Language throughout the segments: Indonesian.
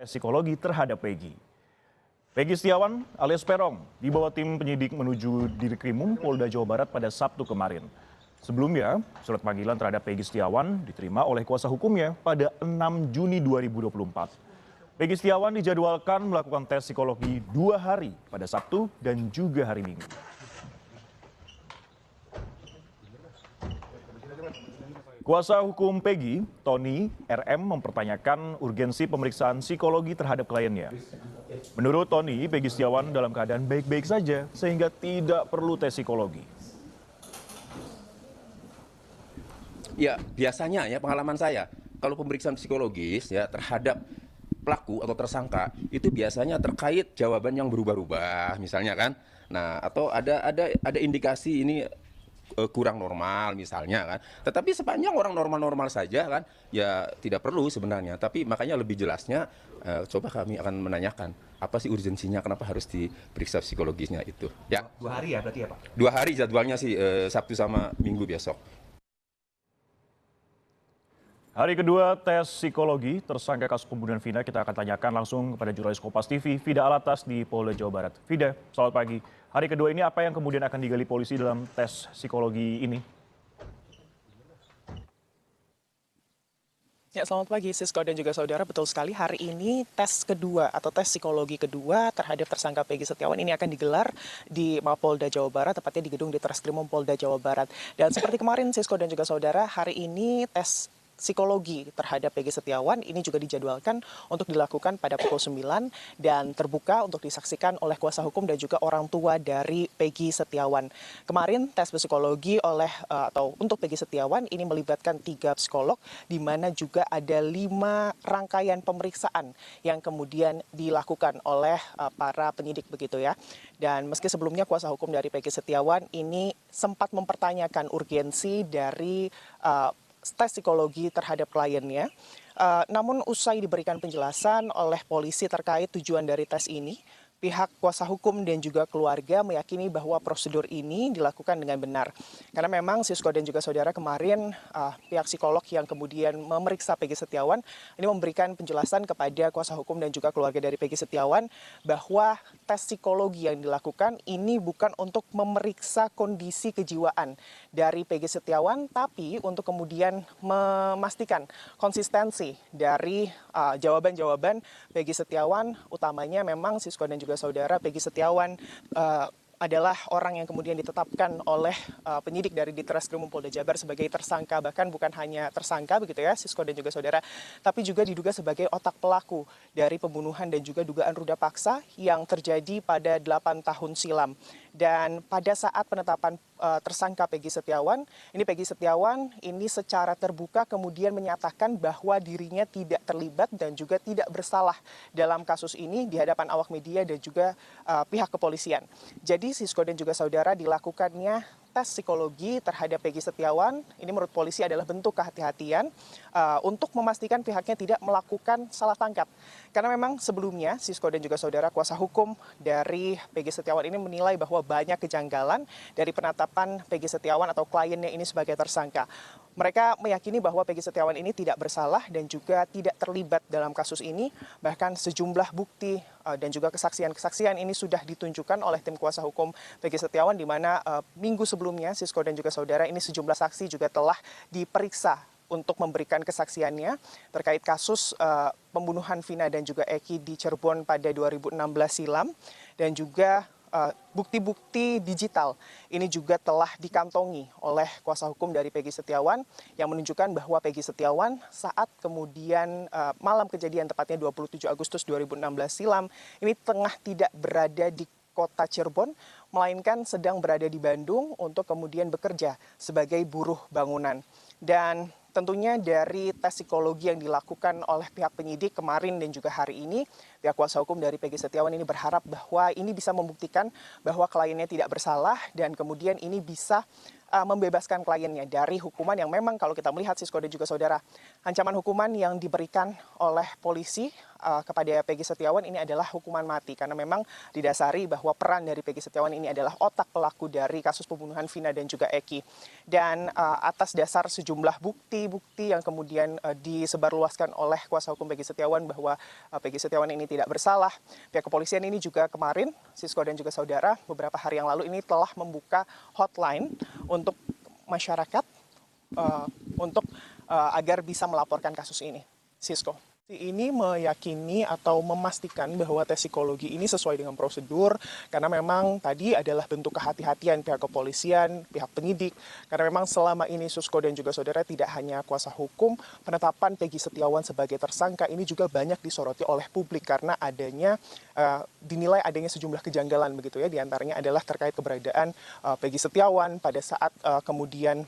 psikologi terhadap Peggy. Peggy Setiawan alias Peron dibawa tim penyidik menuju Dirkrimum Polda Jawa Barat pada Sabtu kemarin. Sebelumnya, surat panggilan terhadap Peggy Setiawan diterima oleh kuasa hukumnya pada 6 Juni 2024. Peggy Setiawan dijadwalkan melakukan tes psikologi 2 hari pada Sabtu dan juga hari Minggu. Kuasa hukum Peggy, Tony RM, mempertanyakan urgensi pemeriksaan psikologi terhadap kliennya. Menurut Tony, Peggy Setiawan dalam keadaan baik-baik saja sehingga tidak perlu tes psikologi. Ya, biasanya ya pengalaman saya, kalau pemeriksaan psikologis ya terhadap pelaku atau tersangka itu biasanya terkait jawaban yang berubah-ubah misalnya kan. Nah, atau ada indikasi ini kurang normal misalnya kan. Tetapi sepanjang orang normal-normal saja kan, ya tidak perlu sebenarnya. Tapi makanya lebih jelasnya coba kami akan menanyakan apa sih urgensinya, kenapa harus diperiksa psikologisnya itu. Ya. 2 hari ya berarti ya Pak? 2 hari jadwalnya sih, Sabtu sama Minggu besok. Hari kedua tes psikologi tersangka kasus pembunuhan Vina kita akan tanyakan langsung kepada jurnalis Kompas TV, Vida Alatas di Polda Jawa Barat. Vida, selamat pagi. Hari kedua ini apa yang kemudian akan digali polisi dalam tes psikologi ini? Ya, selamat pagi Sisko dan juga saudara. Betul sekali, hari ini tes kedua atau tes psikologi kedua terhadap tersangka Peggy Setiawan ini akan digelar di Mapolda Jawa Barat, tepatnya di gedung Ditreskrimum Polda Jawa Barat. Dan seperti kemarin Sisko dan juga saudara, hari ini tes psikologi terhadap Peggy Setiawan ini juga dijadwalkan untuk dilakukan pada pukul 9 dan terbuka untuk disaksikan oleh kuasa hukum dan juga orang tua dari Peggy Setiawan. Kemarin tes psikologi atau untuk Peggy Setiawan ini melibatkan 3 psikolog, di mana juga ada 5 rangkaian pemeriksaan yang kemudian dilakukan oleh para penyidik begitu ya. Dan meski sebelumnya kuasa hukum dari Peggy Setiawan ini sempat mempertanyakan urgensi dari tes psikologi terhadap kliennya. Namun usai diberikan penjelasan oleh polisi terkait tujuan dari tes ini, pihak kuasa hukum dan juga keluarga meyakini bahwa prosedur ini dilakukan dengan benar. Karena memang Sisko dan juga saudara kemarin pihak psikolog yang kemudian memeriksa Peggy Setiawan ini memberikan penjelasan kepada kuasa hukum dan juga keluarga dari Peggy Setiawan bahwa tes psikologi yang dilakukan ini bukan untuk memeriksa kondisi kejiwaan dari Peggy Setiawan, tapi untuk kemudian memastikan konsistensi dari jawaban-jawaban Peggy Setiawan, utamanya memang Sisko dan juga saudara Peggy Setiawan adalah orang yang kemudian ditetapkan oleh penyidik dari Ditreskrimum Polda Jabar sebagai tersangka, bahkan bukan hanya tersangka begitu ya Sisko dan juga saudara, tapi juga diduga sebagai otak pelaku dari pembunuhan dan juga dugaan ruda paksa yang terjadi pada 8 tahun silam. Dan pada saat penetapan tersangka Peggy Setiawan, ini Peggy Setiawan ini secara terbuka kemudian menyatakan bahwa dirinya tidak terlibat dan juga tidak bersalah dalam kasus ini di hadapan awak media dan juga pihak kepolisian. Jadi Sisko dan juga saudara, dilakukannya tes psikologi terhadap Peggy Setiawan ini menurut polisi adalah bentuk kehati-hatian untuk memastikan pihaknya tidak melakukan salah tangkap. Karena memang sebelumnya Sisko dan juga saudara, kuasa hukum dari Peggy Setiawan ini menilai bahwa banyak kejanggalan dari penetapan Peggy Setiawan atau kliennya ini sebagai tersangka. Mereka meyakini bahwa Peggy Setiawan ini tidak bersalah dan juga tidak terlibat dalam kasus ini. Bahkan sejumlah bukti dan juga kesaksian-kesaksian ini sudah ditunjukkan oleh tim kuasa hukum Peggy Setiawan, di mana minggu sebelumnya Sisko dan juga saudara ini sejumlah saksi juga telah diperiksa untuk memberikan kesaksiannya terkait kasus pembunuhan Vina dan juga Eki di Cirebon pada 2016 silam, dan juga bukti-bukti digital ini juga telah dikantongi oleh kuasa hukum dari Peggy Setiawan yang menunjukkan bahwa Peggy Setiawan saat kemudian malam kejadian, tepatnya 27 Agustus 2016 silam, ini tengah tidak berada di kota Cirebon, melainkan sedang berada di Bandung untuk kemudian bekerja sebagai buruh bangunan. Dan tentunya dari tes psikologi yang dilakukan oleh pihak penyidik kemarin dan juga hari ini, pihak kuasa hukum dari Peggy Setiawan ini berharap bahwa ini bisa membuktikan bahwa kliennya tidak bersalah dan kemudian ini bisa membebaskan kliennya dari hukuman yang memang kalau kita melihat Sisko dan juga saudara, ancaman hukuman yang diberikan oleh polisi kepada Peggy Setiawan ini adalah hukuman mati karena memang didasari bahwa peran dari Peggy Setiawan ini adalah otak pelaku dari kasus pembunuhan Vina dan juga Eki. Dan atas dasar sejumlah bukti-bukti yang kemudian disebarluaskan oleh kuasa hukum Peggy Setiawan bahwa Peggy Setiawan ini tidak bersalah, pihak kepolisian ini juga kemarin, Sisko dan juga saudara, beberapa hari yang lalu ini telah membuka hotline untuk masyarakat untuk agar bisa melaporkan kasus ini. Sisko. Ini meyakini atau memastikan bahwa tes psikologi ini sesuai dengan prosedur karena memang tadi adalah bentuk kehati-hatian pihak kepolisian, pihak penyidik karena memang selama ini Sisko dan juga saudara tidak hanya kuasa hukum, penetapan Peggy Setiawan sebagai tersangka ini juga banyak disoroti oleh publik karena dinilai adanya sejumlah kejanggalan begitu ya, diantaranya adalah terkait keberadaan Peggy Setiawan pada saat kemudian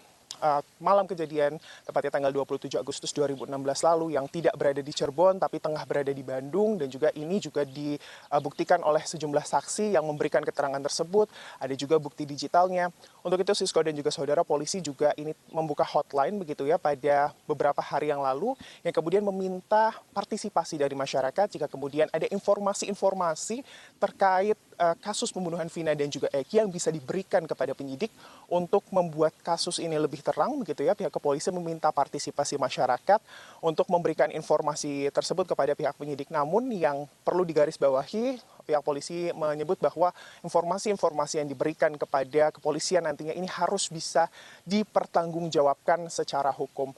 malam kejadian, tepatnya tanggal 27 Agustus 2016 lalu, yang tidak berada di Cirebon tapi tengah berada di Bandung, dan juga ini juga dibuktikan oleh sejumlah saksi yang memberikan keterangan tersebut. Ada juga bukti digitalnya. Untuk itu Sisko dan juga saudara, polisi juga ini membuka hotline begitu ya pada beberapa hari yang lalu yang kemudian meminta partisipasi dari masyarakat jika kemudian ada informasi-informasi terkait kasus pembunuhan Vina dan juga Eki yang bisa diberikan kepada penyidik untuk membuat kasus ini lebih terang begitu ya. Pihak kepolisian meminta partisipasi masyarakat untuk memberikan informasi tersebut kepada pihak penyidik. Namun yang perlu digarisbawahi, pihak polisi menyebut bahwa informasi-informasi yang diberikan kepada kepolisian nantinya ini harus bisa dipertanggungjawabkan secara hukum.